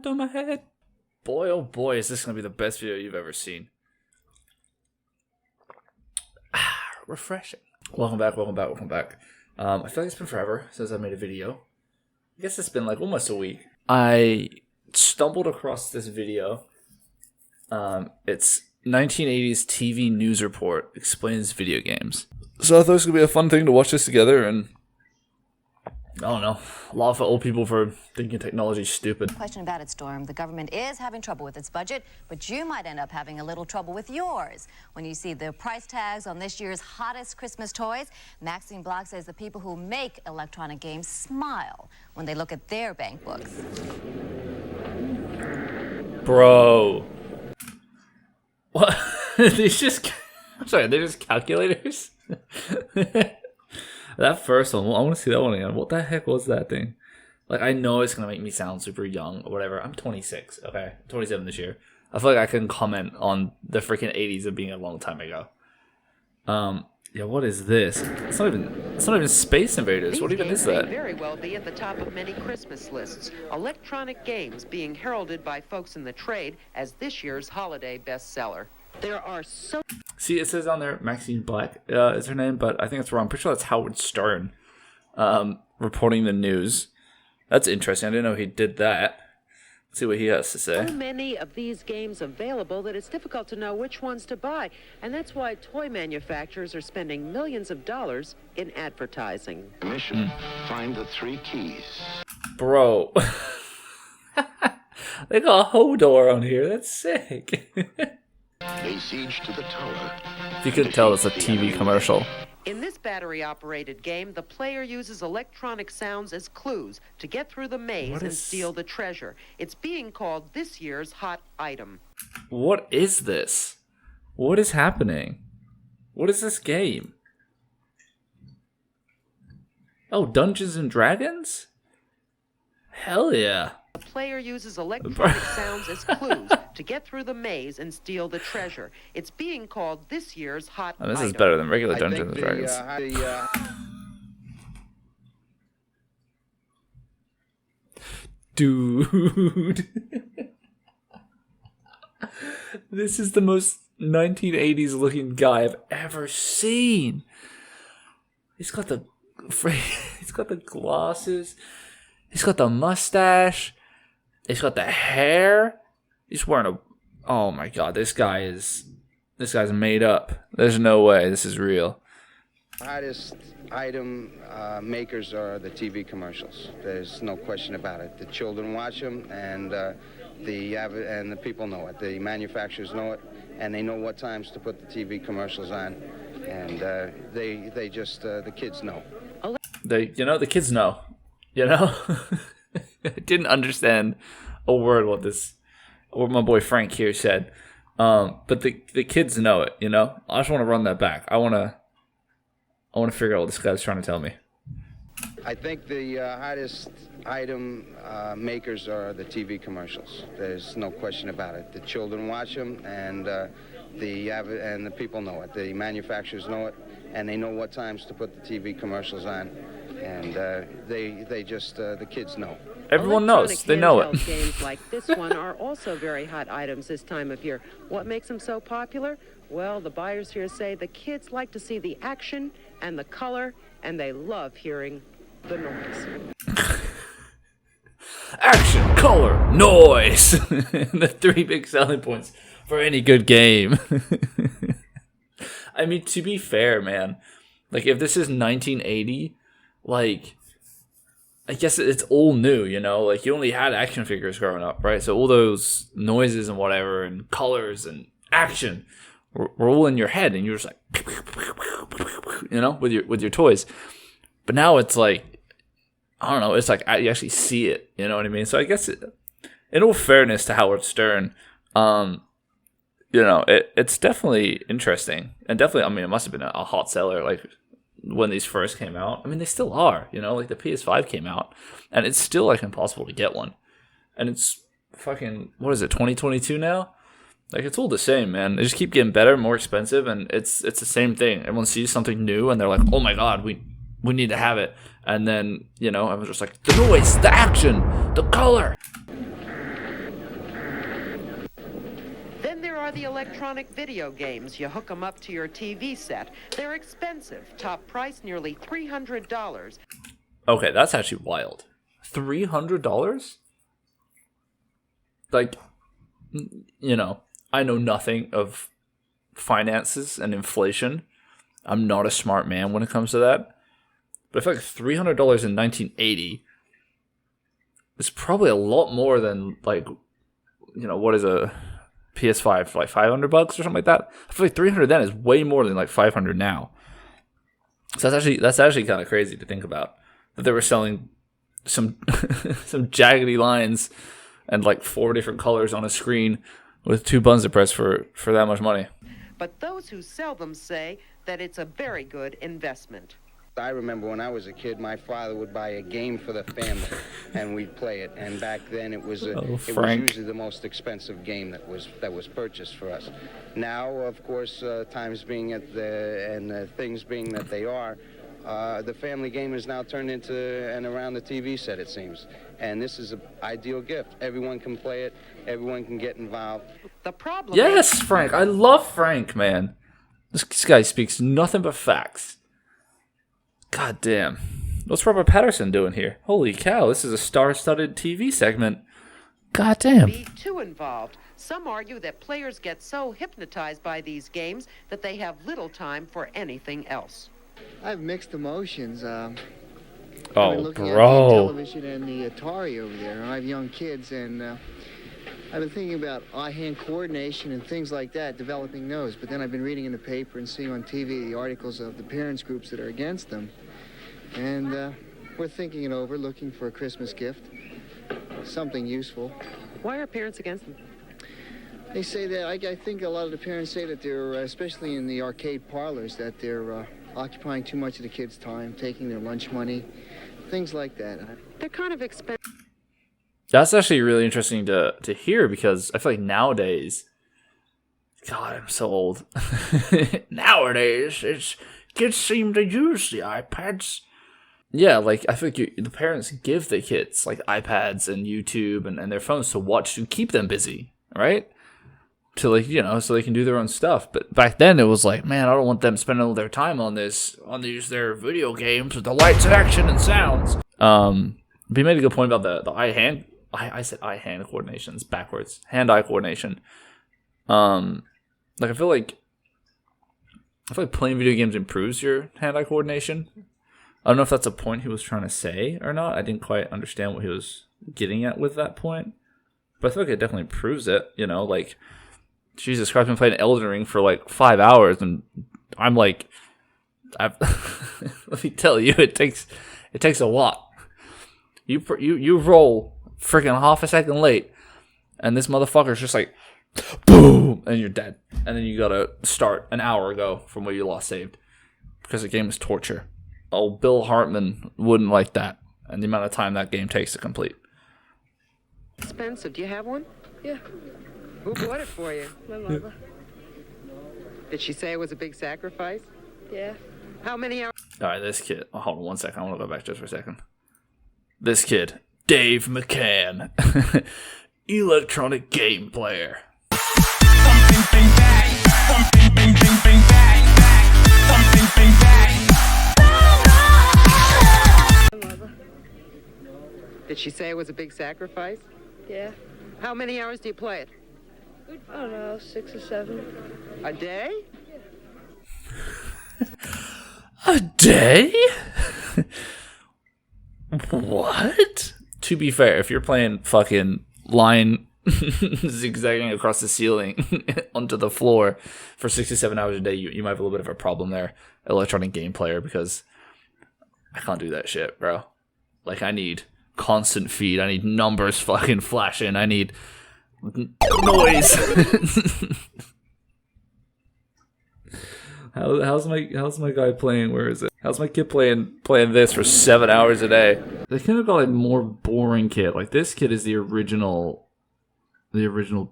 jumped on my head. Boy, oh boy, is this going to be the best video you've ever seen. Refreshing. Welcome back. I feel like it's been forever since I made a video. I guess it's been like almost a week. I stumbled across this video. It's 1980s TV news report explains video games. So I thought it was going to be a fun thing to watch this together, and I don't know, a lot for old people for thinking technology's stupid. Question about it, Storm. The government is having trouble with its budget, but you might end up having a little trouble with yours. When you see the price tags on this year's hottest Christmas toys, Maxine Block says the people who make electronic games smile when they look at their bank books. Bro. What? These just... I'm sorry, they're just calculators? That first one, I want to see that one again. What the heck was that thing? Like, I know it's going to make me sound super young or whatever. I'm 26, okay? 27 this year. I feel like I can comment on the freaking 80s of being a long time ago. Yeah, what is this? It's not even Space Invaders. What even is that? May very well be at the top of many Christmas lists. Electronic games being heralded by folks in the trade as this year's holiday bestseller. There are so... See, it says on there, Maxine Black is her name, but I think it's wrong. I'm pretty sure that's Howard Stern reporting the news. That's interesting. I didn't know he did that. Let's see what he has to say. So many of these games available that it's difficult to know which ones to buy. And that's why toy manufacturers are spending millions of dollars in advertising. Mission, find the 3 keys. Bro. They got a Hodor on here. That's sick. Lay siege to the tower. If you could tell, it's a TV commercial. In this battery-operated game, the player uses electronic sounds as clues to get through the maze and steal the treasure. It's being called this year's hot item. What is this? What is happening? What is this game? Oh, Dungeons and Dragons? Hell yeah. The player uses electronic sounds as clues to get through the maze and steal the treasure. It's being called this year's hot item. This is better than regular Dungeons and Dragons. Dude. This is the most 1980s looking guy I've ever seen. He's got the glasses. He's got the mustache. He's got the hair. He's wearing a... Oh my god, this guy's made up. There's no way this is real. Hottest item makers are the TV commercials. There's no question about it. The children watch them, and the people know it. The manufacturers know it, and they know what times to put the TV commercials on, and the kids know. The kids know. You know? I didn't understand a word what my boy Frank here said. But the kids know it, you know? I just want to run that back. I want to figure out what this guy's trying to tell me. I think the hottest item makers are the TV commercials. There's no question about it. The children watch them, and the people know it. The manufacturers know it, and they know what times to put the TV commercials on. And the kids know. Everyone knows. They know it. Games like this one are also very hot items this time of year. What makes them so popular? Well, the buyers here say the kids like to see the action and the color, and they love hearing the noise. Action, color, noise. The 3 big selling points for any good game. I mean, to be fair, man, like if this is 1980, like, I guess it's all new, you know? Like, you only had action figures growing up, right? So all those noises and whatever and colors and action were all in your head, and you're just like, you know, with your toys. But now it's like, I don't know, it's like you actually see it, you know what I mean? So I guess, in all fairness to Howard Stern, you know, it's definitely interesting. And definitely, I mean, it must have been a hot seller, like, when these first came out. I mean, they still are, you know, like the PS5 came out and it's still like impossible to get one. And it's fucking, what is it, 2022 now? Like, it's all the same, man. They just keep getting better, more expensive, and it's the same thing. Everyone sees something new and they're like, oh my god, we need to have it. And then, you know, everyone's just like, the noise, the action, the color. Then there are the electronic video games. You hook them up to your TV set. They're expensive. Top price, nearly $300. Okay, that's actually wild. $300? Like, you know, I know nothing of finances and inflation. I'm not a smart man when it comes to that. But I feel like $300 in 1980 is probably a lot more than, like, you know, what is a PS5, like $500 or something like that? I feel like 300 then is way more than like 500 now. So that's actually kind of crazy to think about, that they were selling some some jaggedy lines and like 4 different colors on a screen with 2 buttons to press for that much money. But those who sell them say that it's a very good investment. I remember when I was a kid, my father would buy a game for the family, and we'd play it. And back then, it was usually the most expensive game that was purchased for us. Now, of course, times being things being that they are, the family game is now turned into and around the TV set, it seems. And this is an ideal gift. Everyone can play it. Everyone can get involved. The problem. Yes, Frank. I love Frank, man. This guy speaks nothing but facts. God damn. What's Robert Patterson doing here? Holy cow, this is a star-studded TV segment. God damn. Be too involved. Some argue that players get so hypnotized by these games that they have little time for anything else. I have mixed emotions. I've been Oh, looking at the bro. television and the Atari over there. I have young kids, and I've been thinking about eye-hand coordination and things like that, developing those. But then I've been reading in the paper and seeing on TV the articles of the parents groups that are against them. And we're thinking it over, looking for a Christmas gift, something useful. Why are parents against them? They say that, I think a lot of the parents say that they're, especially in the arcade parlors, that they're occupying too much of the kids' time, taking their lunch money, things like that. They're kind of expensive. That's actually really interesting to hear, because I feel like nowadays, God, I'm so old. Nowadays, kids seem to use the iPads. Yeah, like, I feel like the parents give the kids, like, iPads and YouTube and their phones to watch to keep them busy, right? To, like, you know, so they can do their own stuff. But back then, it was like, man, I don't want them spending all their time on their video games with the lights and action and sounds. But you made a good point about the eye-hand. I said eye-hand coordination. It's backwards. Hand-eye coordination. Like, I feel like playing video games improves your hand-eye coordination. I don't know if that's a point he was trying to say or not. I didn't quite understand what he was getting at with that point. But I feel like it definitely proves it, you know, like, Jesus Christ, I've been playing Elden Ring for like 5 hours, and I'm like, let me tell you, it takes a lot. You roll freaking half a second late, and this motherfucker's just like, boom, and you're dead. And then you gotta start an hour ago from where you lost saved, because the game is torture. Oh, Bill Hartman wouldn't like that, and the amount of time that game takes to complete. Expensive. Do you have one? Yeah, Who bought it for you? my mother. Did she say it was a big sacrifice? Yeah. How many hours? All right, this kid. Oh, hold on 1 second. I want to go back just for a second. This kid, Dave McCann, electronic game player. My mother. Did she say it was a big sacrifice? Yeah. How many hours do you play it? I don't know, 6 or 7. A day? A day? What? To be fair, if you're playing fucking line zigzagging across the ceiling onto the floor for 67 hours a day, you might have a little bit of a problem there, electronic game player, because I can't do that shit, bro. Like, I need constant feed. I need numbers fucking flashing. I need noise. How's my guy playing? Where is it? How's my kid playing this for 7 hours a day? They kind of got like more boring kid. Like, this kid is the original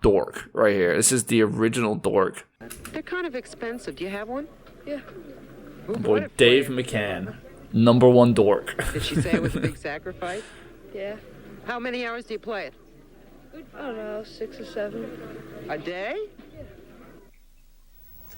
dork right here. This is the original dork. They're kind of expensive. Do you have one? Yeah. Who bought Boy, it for Dave you? McCann, #1 dork. Did she say it was a big sacrifice? Yeah. How many hours do you play it? I don't know, 6 or 7. A day?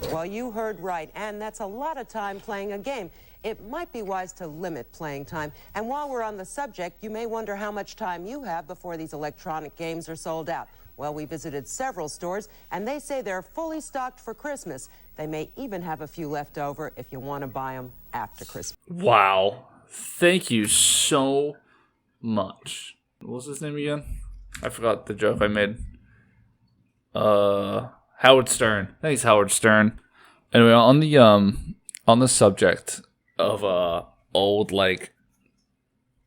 Well, you heard right, and that's a lot of time playing a game. It might be wise to limit playing time. And while we're on the subject, you may wonder how much time you have before these electronic games are sold out. Well, we visited several stores, and they say they're fully stocked for Christmas. They may even have a few left over if you want to buy them after Christmas. Wow. Thank you so much. What was his name again? I forgot the joke I made. Howard Stern. I think it's Howard Stern. Anyway, on the subject of old like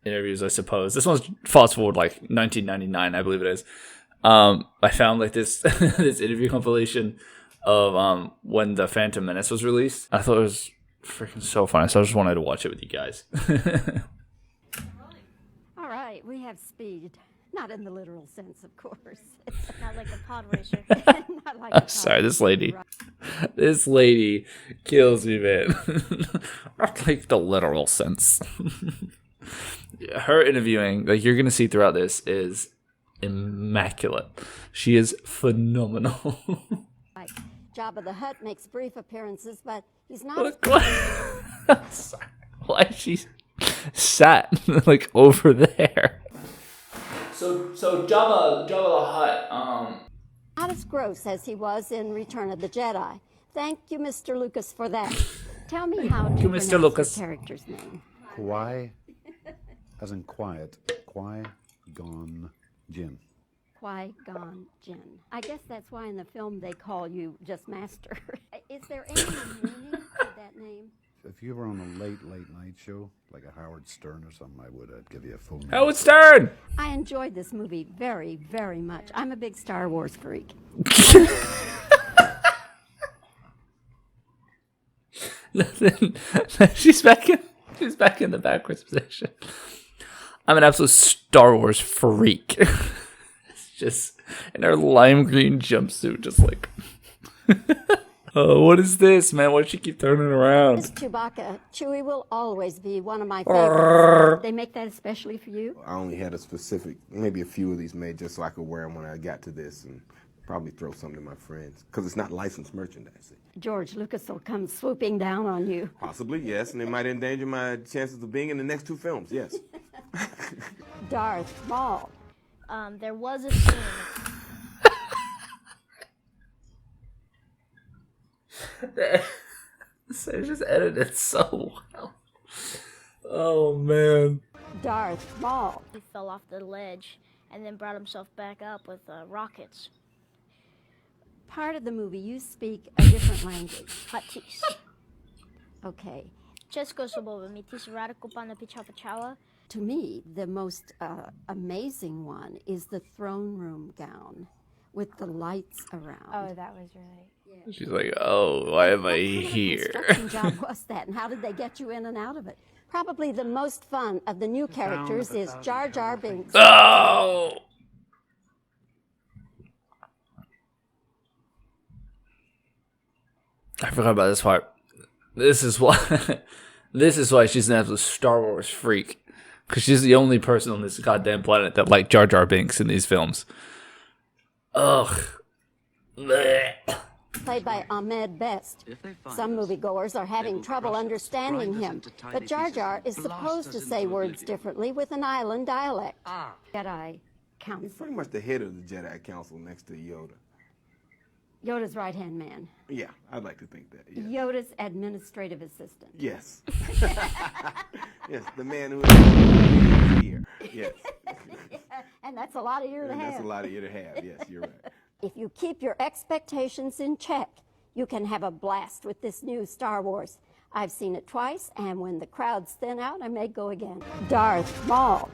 interviews, I suppose. This one's fast forward like 1999, I believe it is. I found like this this interview compilation of when the Phantom Menace was released. I thought it was freaking so funny, so I just wanted to watch it with you guys. All right, we have speed. Not in the literal sense, of course. Not like a pod racer. Not like a pod Sorry, this lady kills me, man. Not like the literal sense. Her interviewing, like you're gonna see throughout this, is immaculate. She is phenomenal. Like Jabba the Hutt makes brief appearances, but he's not. Sorry. Why is she sat like over there? So Jabba the Hutt, Not as gross as he was in Return of the Jedi. Thank you, Mr. Lucas, for that. Tell me how to pronounce the character's name. Qui, as in quiet. Qui-Gon Jinn. Qui-Gon Jinn. I guess that's why in the film they call you just Master. Is there any meaning to that name? If you were on a late night show, like a Howard Stern or something, I would give you a full name. Howard Stern! I enjoyed this movie very, very much. I'm a big Star Wars freak. She's back in the backwards position. I'm an absolute Star Wars freak. It's just in her lime green jumpsuit, just like. Oh, what is this, man? Why does she keep turning around? Miss Chewbacca, Chewie will always be one of my favorites. They make that especially for you? I only had a specific, maybe a few of these made just so I could wear them when I got to this and probably throw some to my friends because it's not licensed merchandise. George Lucas will come swooping down on you. Possibly, yes, and it might endanger my chances of being in the next two films, yes. Darth Maul. There was a scene. So it's just edited so well. Oh man. Darth Maul. He fell off the ledge and then brought himself back up with rockets. Part of the movie you speak a different language. Huttese. Okay. Česko slovo mitis radical pana pichapachawa. To me, the most amazing one is the throne room gown with the lights around. Oh, that was really. She's like, oh, why am I What here? kind of construction job was that, and how did they get you in and out of it? Probably the most fun of the new characters is Jar Jar Binks. Oh! I forgot about this part. This is why she's an absolute Star Wars freak. Because she's the only person on this goddamn planet that liked Jar Jar Binks in these films. Ugh. Blech. Played by Ahmed Best. Some moviegoers are having trouble understanding him, but Jar Jar is supposed to say words differently with an island dialect. Jedi Council. He's pretty much the head of the Jedi Council next to Yoda. Yoda's right-hand man. Yeah, I'd like to think that. Yes. Yoda's administrative assistant. Yes. Yes, the man who is here. Yes. And that's a lot of ear to have. That's a lot of ear to have. Yes, you're right. If you keep your expectations in check, you can have a blast with this new Star Wars. I've seen it twice, and when the crowds thin out, I may go again. Darth Maul.